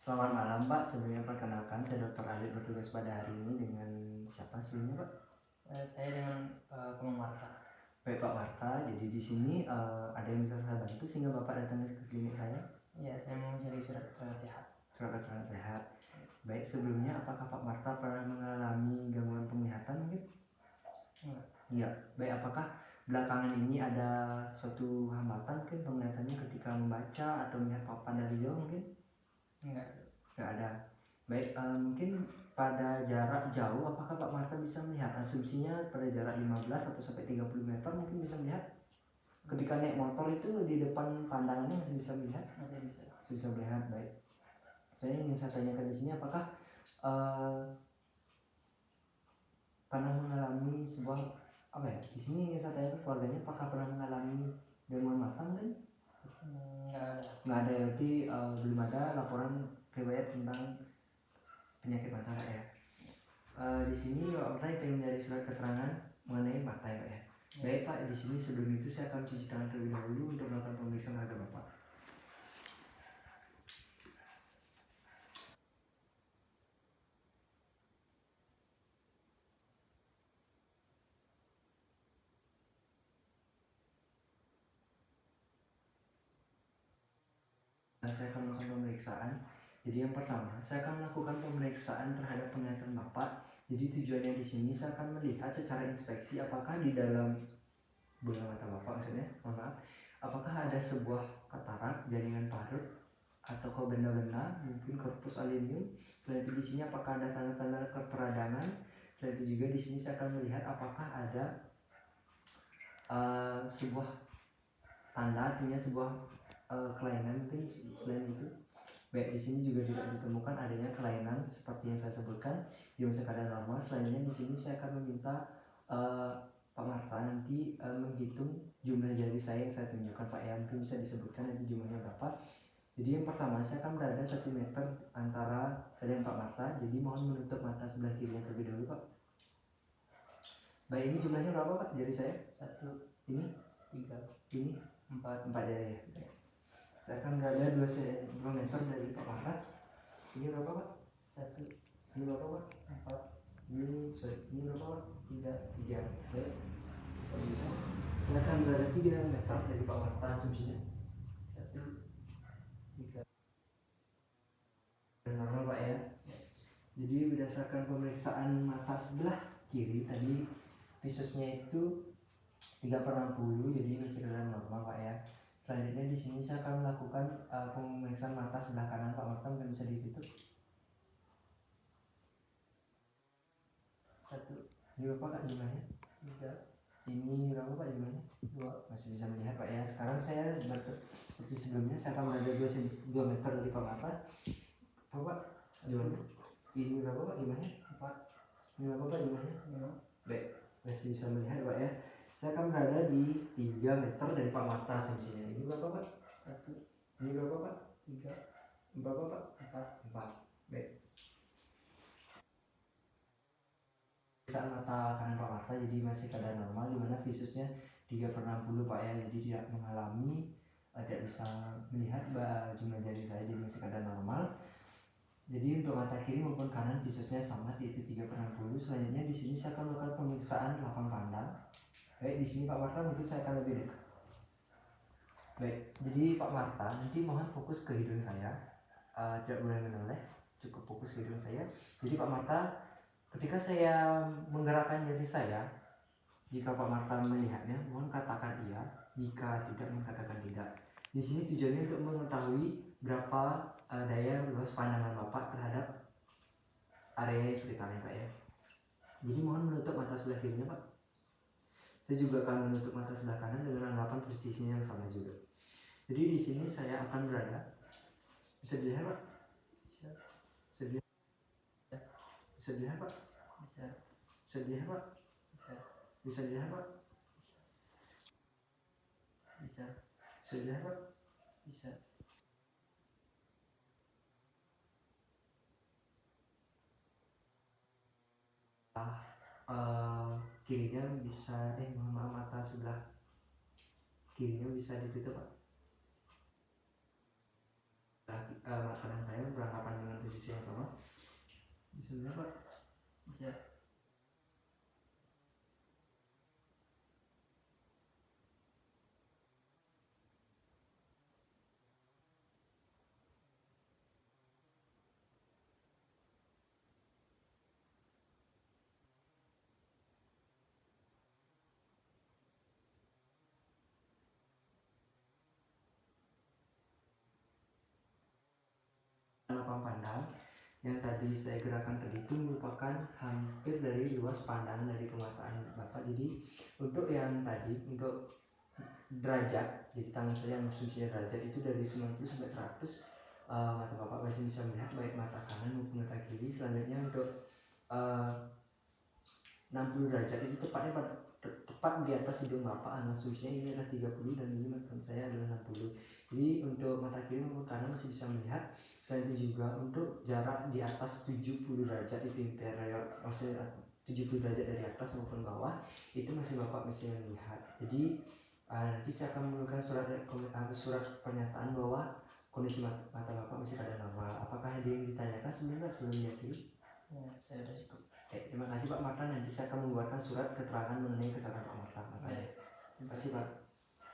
Selamat malam Pak, sebelumnya perkenalkan saya Dr. Alif bertugas pada hari ini dengan siapa sebelumnya Pak? Saya dengan Kemang Marta. Baik Pak Marta, jadi di sini ada yang bisa saya bantu sehingga Bapak datang ke klinik saya? Iya, saya mau mencari surat keterangan sehat. Surat keterangan sehat. Baik, sebelumnya apakah Pak Marta pernah mengalami gangguan penglihatan mungkin? Enggak. Iya, baik, apakah belakangan ini ada suatu hambatan mungkin penglihatannya ketika membaca atau melihat papan dari jauh mungkin? Enggak. Nggak ada. Baik, mungkin pada jarak jauh apakah Pak Marta bisa melihat, asumsinya pada jarak 15 atau sampai 30 meter mungkin bisa melihat? Ketika naik motor itu di depan pandangannya masih bisa melihat? Masih bisa. Masih bisa melihat, baik. Saya ingin saya tanyakan di sini apakah pernah mengalami sebuah di sini ingin saya tanyakan keluarganya apakah pernah mengalami gangguan mata kan? Enggak ada. Nggak ada, berarti belum ada laporan riwayat tentang penyakit mata ya. Di sini Pak Marta pengen mencari surat keterangan mengenai mata ya Pak ya. Baik Pak, di sini sebelum itu saya akan cuci tangan terlebih dahulu untuk melakukan pemeriksaan terhadap Bapak. Saya akan melakukan pemeriksaan. Jadi yang pertama, saya akan melakukan pemeriksaan terhadap penglihatan Bapak. Jadi tujuannya di sini saya akan melihat secara inspeksi apakah di dalam bola mata Bapak, maksudnya, mohon maaf, apakah ada sebuah katarak, jaringan parut, atau benda-benda, mungkin korpus aluminium. Selain itu di sini apakah ada tanda-tanda keperadangan. Selain itu juga di sini saya akan melihat apakah ada sebuah tanda, artinya sebuah kelainan mungkin. Selain itu, baik, di sini juga tidak ditemukan adanya kelainan seperti yang saya sebutkan di masa keadaan normal. Selanjutnya di sini saya akan meminta Pak Marta nanti menghitung jumlah jari saya yang saya tunjukkan Pak ya, mungkin bisa disebutkan nanti jumlahnya berapa. Jadi yang pertama saya akan berada 1 meter antara saya dan Pak Marta, jadi mohon menutup mata sebelah kirinya terlebih dahulu Pak. Baik, ini jumlahnya berapa Pak jari saya? 1, Ini? 3, Ini? 4 jari ya. Baik. Saya akan berada 2 meter dari Pak Marta. Ini berapa Pak? 1, Ini berapa Pak? 4, Ini berapa Pak? 3. Baik. Saya akan berada 3 meter dari Pak Marta asumsinya. 1, 3. Normal Pak ya. Jadi berdasarkan pemeriksaan mata sebelah kiri tadi visusnya itu 3/60, jadi masih keadaan normal Pak ya. Selanjutnya di sini saya akan melakukan pemeriksaan mata sebelah kanan Pak Marta, mungkin bisa ditutup. 1, Ini berapa Kak jumlahnya? 3. Ini berapa Pak jumlahnya? 2. Masih bisa melihat Pak ya. Sekarang saya seperti sebelumnya saya akan berada 2 meter dari Pak Marta. Pak jumlahnya? Ini berapa Pak jumlahnya? 4. Ini berapa Pak jumlahnya? 5. Baik, masih bisa melihat Pak ya. Saya akan berada di 3 meter dari Pak Marta asumsinya. Ini berapa Pak? 1. Ini berapa Pak? 3. Berapa Pak? 4. Baik. Pemeriksaan mata kanan Pak Marta jadi masih keadaan normal, dimana visusnya 3/60 Pak ya, jadi tidak mengalami tidak bisa melihat jumlah jari saya, jadi masih keadaan normal. Jadi untuk mata kiri maupun kanan visusnya sama, yaitu 3/60. Selanjutnya di sini saya akan melakukan pemeriksaan lapang pandang. Baik, di sini Pak Marta mungkin saya akan lebih dekat. Baik, jadi Pak Marta nanti mohon fokus ke hidung saya, tidak boleh menoleh, cukup fokus ke hidung saya. Jadi Pak Marta, ketika saya menggerakkan jari saya, jika Pak Marta melihatnya, mohon katakan iya. Jika tidak, mohon katakan tidak. Di sini tujuannya untuk mengetahui berapa daya luas pandangan Bapak terhadap area sekitarnya Pak ya. Jadi mohon menutup mata sebelah kirinya Pak. Saya juga akan menutup mata sebelah kanan dengan anggapan posisinya yang sama juga. Jadi di sini saya akan berada. Bisa dilihat Pak? Bisa dilihat? Bisa dilihat Pak? Bisa. Bisa dilihat Pak? Bisa. Bisa dilihat Pak? Bisa. Bisa dilihat Pak? Bisa. Kirinya bisa, mohon maaf, mata sebelah kirinya bisa ditutup Pak. makanan saya beranggapan dengan posisi yang sama. Bisa melihat Pak? Bisa. Lapang pandang yang tadi saya gerakan tadi itu merupakan hampir dari luas pandangan dari pemataan Bapak. Jadi untuk yang tadi untuk derajat, jadi tangan saya yang fungsinya derajat itu dari 90 sampai 100, mata Bapak masih bisa melihat baik mata kanan maupun mata kiri. Selanjutnya untuk 60 derajat itu tepat di atas hidung Bapak, asumsinya ini adalah 30 dan ini mata saya adalah 60. Jadi untuk mata kiri maupun kanan masih bisa melihat. Selain itu juga untuk jarak di atas 70 derajat itu interior, maksudnya 70 derajat dari atas maupun bawah itu masih Bapak bisa melihat. Jadi nanti saya akan mengeluarkan surat pernyataan bahwa kondisi mata Bapak masih keadaan normal. Apakah ada yang ditanyakan sebelumnya diakhiri? Ya, saya sudah cukup. Terima kasih Pak Marta. Nanti saya akan membuatkan surat keterangan mengenai kesehatan Pak Marta. Terima kasih Pak.